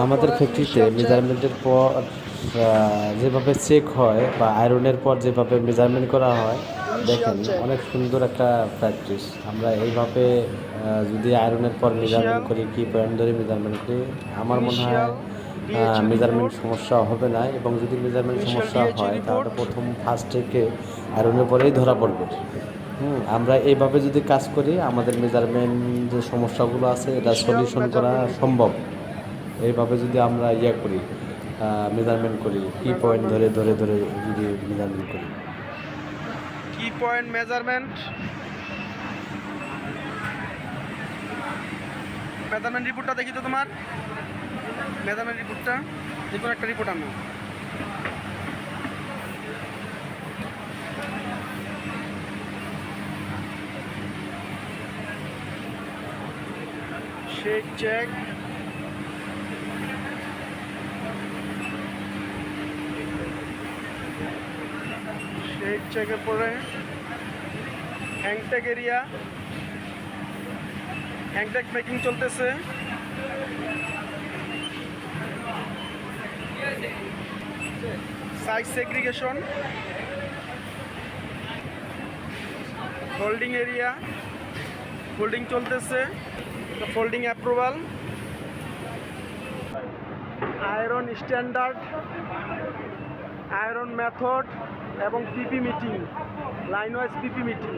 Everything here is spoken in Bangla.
আমাদের ফ্যাক্টরিতে মেজারমেন্টের পর যেভাবে চেক হয় বা আয়রনের পর যেভাবে মেজারমেন্ট করা হয়, দেখেন অনেক সুন্দর একটা প্র্যাকটিস। আমরা এইভাবে যদি আয়রনের পর মেজারমেন্ট ইনিশিয়াল করি, কি পয়েন্ট ধরে মেজারমেন্ট করি, আমার মনে হয় ইনিশিয়াল ডিএইচইউ মেজারমেন্ট রিপোর্ট সমস্যা হবে না। এবং যদি মেজারমেন্ট ইনিশিয়াল সমস্যা ডিএইচইউ হয় তাহলে রিপোর্ট প্রথম ফার্স্ট থেকে আয়রনের পরেই ধরা পড়বে। আমরা এইভাবে যদি কাজ করি, আমাদের মেজারমেন্ট যে সমস্যাগুলো আছে এটা ইনিশিয়াল সলিউশন করা মেজারমেন্ট রিপোর্ট সম্ভব। এইভাবে যদি আমরা করি, মেজারমেন্ট করি, কি পয়েন্ট মেজারমেন্ট ধরে ধরে রিপোর্ট ধরে যদি মেজারমেন্ট করি। কি পয়েন্ট মেজারমেন্ট মেজারমেন্ট রিপোর্টটা দেখি তো তোমার মেজারমেন্ট রিপোর্টটা যে কোনো একটা রিপোর্ট আনো শেক চেক শেক চেকের পরে হ্যাংট্যাগ এরিয়া হ্যাংট্যাগ মেকিং চলতেছে size segregation folding area folding চলতেছে folding approval iron standard iron method এবং PP meeting line wise PP meeting